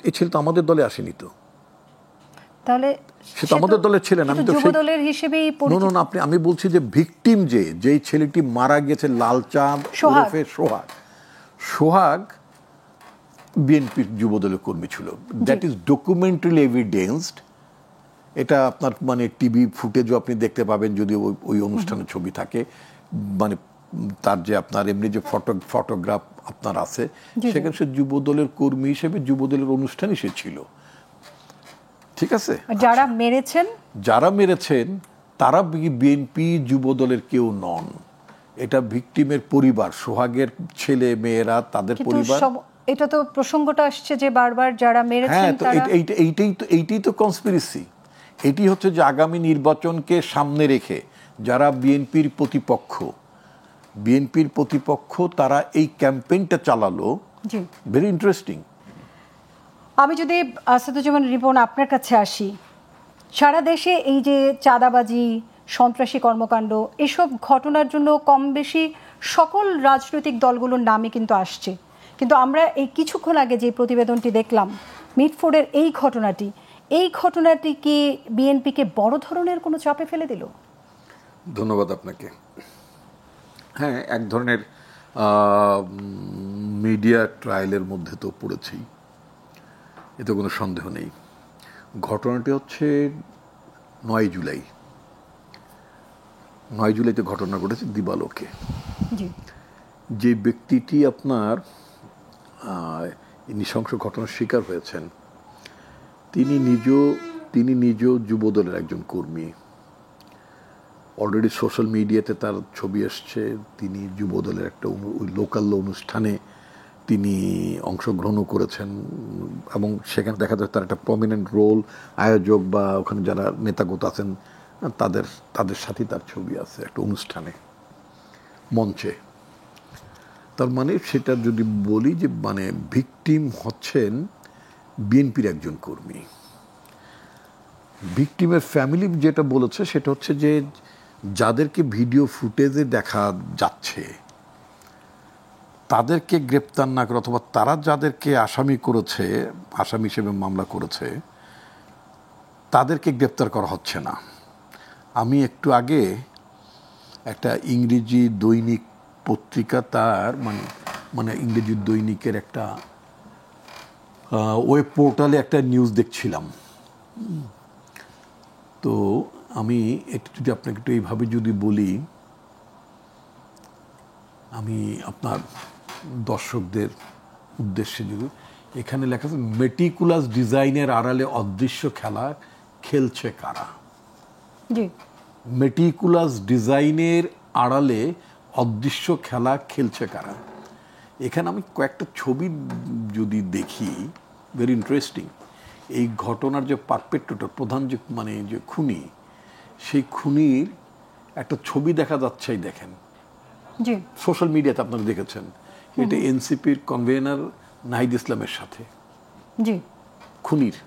এই ছেলে তো আমাদের দলে আসেনি তো, তাহলে সে তো আমাদের দলের ছিলেন। আমি তো যুব দলের হিসেবেই না, আমি বলছি যে ভিকটিম যেই ছেলেটি মারা গেছে লালচাঁদ ওরফে সোহাগ বিএনপির যুবদলের কর্মী ছিল। That is documentary evidenced. এটা আপনার মানে টিভি ফুটেজও আপনি দেখতে পাবেন যদি ওই অনুষ্ঠানের ছবি থাকে, মানে তার যে আপনার এমনি যে ফটোগ্রাফ আপনার আছে, সেখানে সে যুবদলের কর্মী হিসেবে যুবদলের অনুষ্ঠানে সে ছিল। ঠিক আছে, যারা মেরেছেন তারা বিএনপি যুবদলের কেউ নন, এটা ভিকটিমের পরিবার, সোহাগের ছেলে মেয়েরা, তাদের পরিবার। এটা তো প্রসঙ্গটা আসছে যে বারবার যারা মেরেছেন তারা, এইটাই তো কনস্পিরেসি। এটি হচ্ছে যে আগামী নির্বাচনকে সামনে রেখে যারা বিএনপির প্রতিপক্ষ তারা এই ক্যাম্পেইনটা চালালো। Very interesting. আমি যদি আসাদুজ্জামান রিপন আপনার কাছে আসি, সারা দেশে এই যে চাঁদাবাজি, সন্ত্রাসী কর্মকাণ্ড, এসব ঘটনার জন্য কম বেশি সকল রাজনৈতিক দলগুলোর নামই কিন্তু আসছে, কিন্তু আমরা এই কিছুক্ষণ আগে যে প্রতিবেদনটি দেখলাম মিটফোর্ডের এই ঘটনাটি কি বিএনপিকে বড় ধরনের কোনো চাপে ফেলে দিল? ধন্যবাদ আপনাকে। হ্যাঁ, এক ধরনের মিডিয়া ট্রায়ালের মধ্যে তো পড়েছেই, এতে কোনো সন্দেহ নেই। ঘটনাটি হচ্ছে 9 জুলাইতে ঘটনা ঘটেছে দিবালোকে। যে ব্যক্তিটি আপনার নৃশংস ঘটনার শিকার হয়েছেন তিনি নিজেও যুবদলের একজন কর্মী। অলরেডি সোশ্যাল মিডিয়াতে তার ছবি আসছে, তিনি যুবদলের একটা লোকাল অনুষ্ঠানে তিনি অংশগ্রহণও করেছেন এবং সেখানে দেখা যাচ্ছে তার একটা প্রমিনেন্ট রোল, আয়োজক বা ওখানে যারা নেতাগত আছেন তাদের সাথে তার ছবি আছে একটা অনুষ্ঠানে, মঞ্চে। তার মানে সেটা যদি বলি যে মানে ভিকটিম হচ্ছেন বিএনপির একজন কর্মী। ভিকটিমের ফ্যামিলি যেটা বলেছে সেটা হচ্ছে যে যাদেরকে ভিডিও ফুটেজে দেখা যাচ্ছে তাদেরকে গ্রেপ্তার না করে, অথবা তারা যাদেরকে আসামি হিসেবে মামলা করেছে তাদেরকে গ্রেপ্তার করা হচ্ছে না। আমি একটু আগে একটা ইংরেজি দৈনিক পত্রিকা, তার মানে ইংরেজি দৈনিকের একটা ওয়েব পোর্টালে একটা নিউজ দেখছিলাম। তো আমি একটু যদি আপনাকে একটু এইভাবে যদি বলি, আমি আপনার দর্শকদের উদ্দেশ্যে যদি, এখানে লেখা আছে মেটিকুলাস ডিজাইনের আড়ালে অদৃশ্য খেলা খেলছে কারা। মেটিকুলাস ডিজাইনের আড়ালে অদৃশ্য খেলা খেলছে কারা। এখানে আমি কয়েকটা ছবি যদি দেখি, ভেরি ইন্টারেস্টিং। এই ঘটনার যে পারপেট্রেটর, প্রধান যে খুনি, সেই খুনির একটা ছবি দেখা যাচ্ছে, দেখেন সোশ্যাল মিডিয়াতে আপনারা দেখেছেন। এটা এনসিপির কনভেনার নাহিদ ইসলামের সাথে খুনির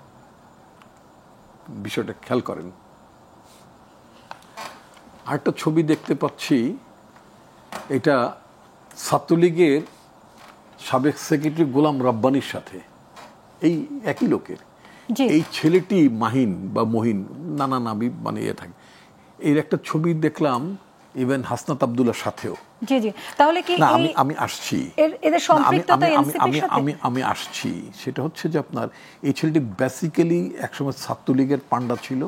বিষয়টা খেয়াল করেন। আরেকটা ছবি দেখতে পাচ্ছি, এটা ছাত্রলীগের সাবেক সেক্রেটারি গোলাম রাব্বানির সাথে, এই একই লোকের। এই ছেলেটি মাহিন বা মহিন, নানা নাবি মানে থাকে। এর একটা ছবি দেখলাম ইভেন হাসনাত আব্দুল্লাহর সাথেও। তাহলে কি আমি আসছি, আমি আসছি। সেটা হচ্ছে যে আপনার এই ছেলেটি বেসিক্যালি একসময় ছাত্রলীগের পান্ডা ছিল,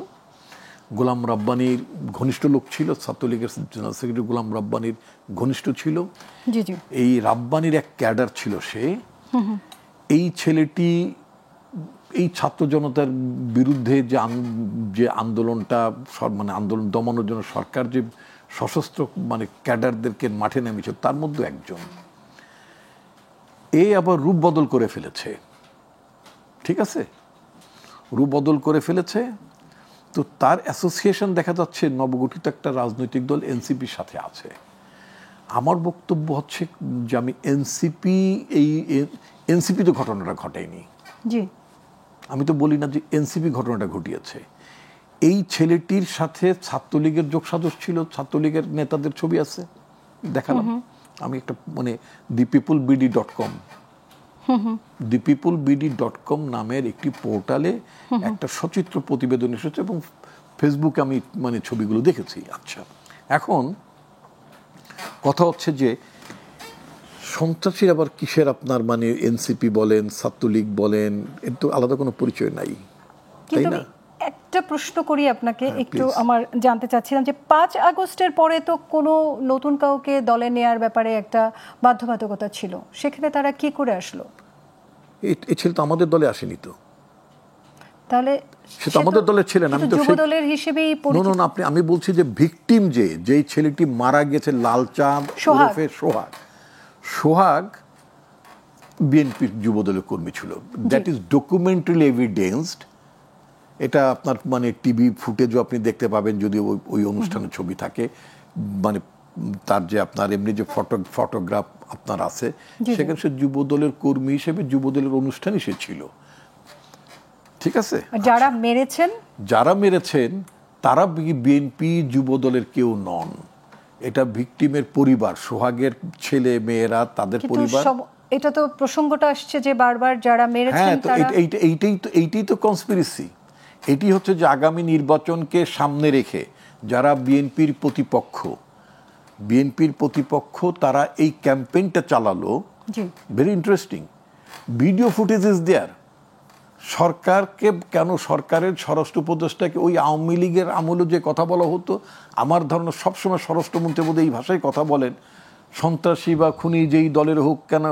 গোলাম রাব্বানির ঘনিষ্ঠ লোক ছিল, ছাত্রলীগের জেনারেল সেক্রেটারি গোলাম রাব্বানির ঘনিষ্ঠ ছিল। এই রাব্বানির এক ক্যাডার ছিল সে। এই ছেলেটি এই ছাত্র জনতার বিরুদ্ধে যে আন্দোলনটা, মানে আন্দোলন দমানোর জন্য সরকার যে সশস্ত্র মানে ক্যাডারদেরকে মাঠে নেমেছে, তার মধ্যে একজন। আবার রূপ বদল করে ফেলেছে, ঠিক আছে, রূপ বদল করে ফেলেছে। তো তার অ্যাসোসিয়েশন দেখা যাচ্ছে নবগঠিত একটা রাজনৈতিক দল এনসিপির সাথে আছে। আমার বক্তব্য হচ্ছে যে আমি এনসিপি তো ঘটনাটা ঘটায়নি, আমি তো বলি না যে এনসিপি ঘটনাটা ঘটিয়েছে। এই ছেলেটির সাথে ছাত্রলীগের যোগসাজশ ছিল, ছাত্রলীগের নেতাদের ছবি আছে, দেখালাম আমি একটা, মানে thepeoplebd.com thepeopleBD.com নামের একটি পোর্টালে একটা সচিত্র প্রতিবেদন এসেছে এবং ফেসবুকে আমি মানে ছবিগুলো দেখেছি। আচ্ছা, এখন কথা হচ্ছে যে সন্ত্রাসীর আবার কিসের আপনার মানে এনসিপি বলেন, ছাত্রলীগ বলেন, এর তো আলাদা কোনো পরিচয় নাই, তাই না? একটা প্রশ্ন করি আপনাকে, একটু আমার জানতে চাচ্ছিলাম যে 5 আগস্টের পরে তো কোনো নতুন কাউকে দলে নেয়ার ব্যাপারে একটা বাধ্যবাধকতা ছিল, সেখানে তারা কি করে আসলো? এই ছেলে তো আমাদের দলে আসেনি তো, তাহলে সে তো আমাদের দলের ছিলেন। আমি তো যুব দলের হিসেবেই পরিচিত। আমি বলছি যে ভিকটিম যেই ছেলেটি মারা গেছে লালচাঁদ ওরফে সোহাগ বিএনপির যুব দলের কর্মী ছিল। That is documentary evidenced. এটা আপনার মানে টিভি ফুটেজও আপনি দেখতে পাবেন, যদি ওই অনুষ্ঠানের ছবি থাকে, মানে তার যে আপনার এমনি যে ফটোগ্রাফ আপনার আছে, সেখানে সে যুব দলের কর্মী হিসেবে যুব দলের অনুষ্ঠানই সে ছিল। ঠিক আছে, যারা মেরেছেন তারা বিএনপি যুব দলের কেউ নন, এটা ভিকটিমের পরিবার, সোহাগের ছেলে মেয়েরা, তাদের পরিবার। এটা তো প্রসঙ্গটা আসছে যে বারবার যারা মেরেছেন তারা, এইটাই তো কনস্পিরেসি। এটি হচ্ছে যে আগামী নির্বাচনকে সামনে রেখে যারা বিএনপির প্রতিপক্ষ তারা এই ক্যাম্পেইনটা চালালো। Very interesting. Video footage is there. সরকারকে কেন, সরকারের স্বরাষ্ট্র উপদেষ্টাকে ওই আওয়ামী লীগের আমলে যে কথা বলা হতো, আমার ধারণা সবসময় স্বরাষ্ট্রমন্ত্রী বোধহয় এই ভাষায় কথা বলেন, সন্ত্রাসী বা খুনি যেই দলের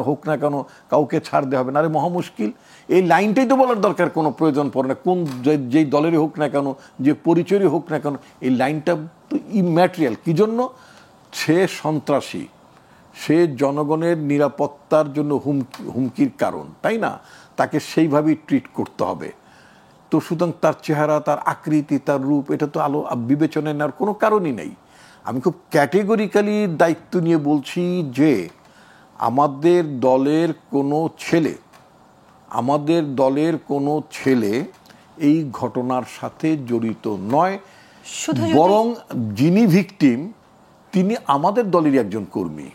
হোক না কেন কাউকে ছাড় দেওয়া হবে না। আরে মহা মুশকিল, এই লাইনটাই তো বলার দরকার কোনো প্রয়োজন পড়ে না। কোন যেই দলেরই হোক না কেন, যে পরিচয়ই হোক না কেন, এই লাইনটা তো ইম্যাটেরিয়াল। কি জন্য? সে সন্ত্রাসী, সে জনগণের নিরাপত্তার জন্য হুমকির কারণ, তাই না? তাকে সেইভাবেই ট্রিট করতে হবে। তো সুতরাং তার চেহারা, তার আকৃতি, তার রূপ, এটা তো বিবেচনায় নেওয়ার কোনো কারণই নেই। আমি খুব ক্যাটেগরিক্যালি দায়িত্ব নিয়ে বলছি যে আমাদের দলের কোনো ছেলে এই ঘটনার সাথে জড়িত নয়, বরং যিনি ভিকটিম তিনি আমাদের দলেরই একজন কর্মী।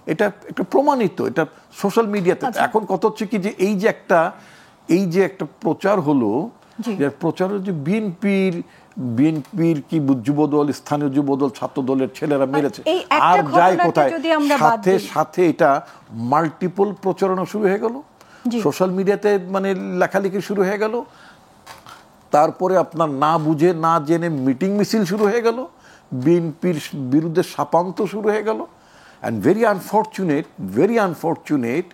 এটা প্রমাণিত, এটা সোশ্যাল মিডিয়াতে। এখন কথা হচ্ছে কি যে এই যে একটা প্রচার হলো, প্রচার যে বিএনপির কি যুবদল, স্থানীয় যুবদল, ছাত্র দলের ছেলেরা মেরেছে, আর যায় কোথায়, সাথে এটা মাল্টিপল প্রচারণা শুরু হয়ে গেল, সোশ্যাল মিডিয়াতে মানে লেখালেখি শুরু হয়ে গেল, তারপরে আপনার না বুঝে না জেনে মিটিং মিছিল শুরু হয়ে গেল, বিএনপির বিরুদ্ধে শাপান্ত শুরু হয়ে গেল। অ্যান্ড ভেরি আনফর্চুনেট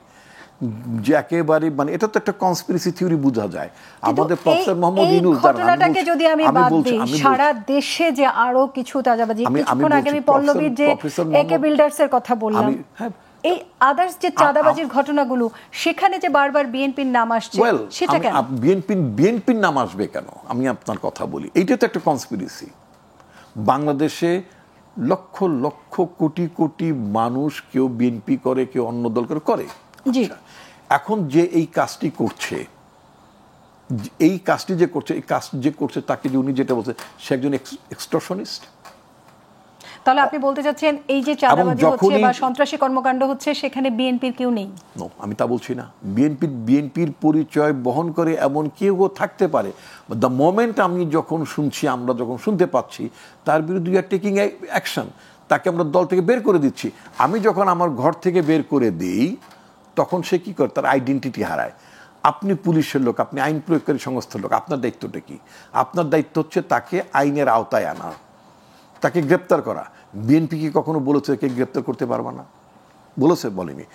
যে একেবারে মানে এটা তো একটা কনস্পিরেসি থিওরি বোঝা যায়। আমাদের প্রফেসর মোহাম্মদ ইউনূস, ঘটনাটাকে যদি আমি বাদ দিই, সারা দেশে যে আরো কিছু চাঁদাবাজি, কিছুক্ষণ আগে আমি পল্লবীর যে একে বিল্ডার্সের কথা বললাম, এই আদার্স যে চাঁদাবাজির ঘটনাগুলো, সেখানে যে বারবার বিএনপির নাম আসছে, সেটা কেন? বিএনপির নাম আসবে কেন আমি আপনার কথা বলি, এইটা তো একটা কনস্পিরেসি। বাংলাদেশে লক্ষ লক্ষ কোটি কোটি মানুষ, কেউ বিএনপি করে, কেউ অন্য দল করে। এখন যে এই কাজটি করছে, এই কাজটি যে করছে তাকে যে উনি যেটা বলছে, সে একজন এক্সটর্শনিস্ট। তাহলে আপনি বলতে চাচ্ছেন এই যে চাঁদাবাজি হচ্ছে বা সন্ত্রাসী কর্মকাণ্ড হচ্ছে, সেখানে বিএনপির কেউ নেই? নো, আমি তা বলছি না। বিএনপির পরিচয় বহন করে এমন কেউ থাকতে পারে। দ্য মোমেন্ট আমরা যখন শুনতে পাচ্ছি তার বিরুদ্ধে উই আর টেকিং অ্যাকশন, তাকে আমরা দল থেকে বের করে দিচ্ছি। আমি যখন আমার ঘর থেকে বের করে দিই, তখন সে কি করে? তার আইডেন্টিটি হারায়। আপনি পুলিশের লোক, আপনি আইন প্রয়োগকারী সংস্থার লোক, আপনার দায়িত্বটা কি? আপনার দায়িত্ব হচ্ছে তাকে আইনের আওতায় আনা, তাকে গ্রেপ্তার করা। বিএনপি কি কখনো বলেছে কে গ্রেপ্তার করতে পারবে না? বলেনি।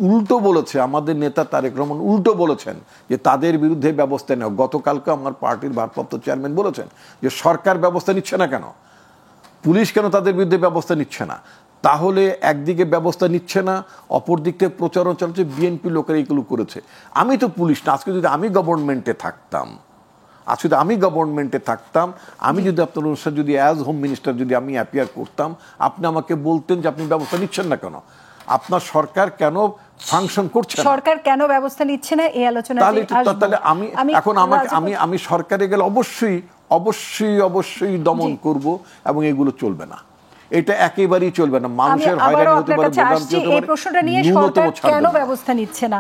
উল্টো বলেছে, আমাদের নেতা তারেক রহমান উল্টো বলেছেন যে তাদের বিরুদ্ধে ব্যবস্থা নেওয়া। গতকালকে আমার পার্টির ভারপ্রাপ্ত চেয়ারম্যান বলেছেন যে সরকার ব্যবস্থা নিচ্ছে না কেন, পুলিশ কেন তাদের বিরুদ্ধে ব্যবস্থা নিচ্ছে না? তাহলে একদিকে ব্যবস্থা নিচ্ছে না, অপর দিক থেকে প্রচারণা চালাচ্ছে বিএনপি লোকেরা এইগুলো করেছে। আমি তো পুলিশ না। আজকে যদি আমি গভর্নমেন্টে থাকতাম, আমি যদি আপনার অনুষ্ঠান যদি অ্যাজ হোম মিনিস্টার যদি আমি অ্যাপিয়ার করতাম, আপনি আমাকে বলতেন যে আপনি ব্যবস্থা নিচ্ছেন না কেন, আপনার সরকার কেন ফাংশন করছে না, সরকার কেন ব্যবস্থা নিচ্ছে না, এই আলোচনা। তাহলে আমি সরকারে গেলে অবশ্যই দমন করব, এবং এগুলো চলবে না। এটা একেবারেই চলবে না। মানুষের হয়রানি হতে পারে, এই প্রশ্নটা নিয়ে সরকার কেন ব্যবস্থা নিচ্ছে না।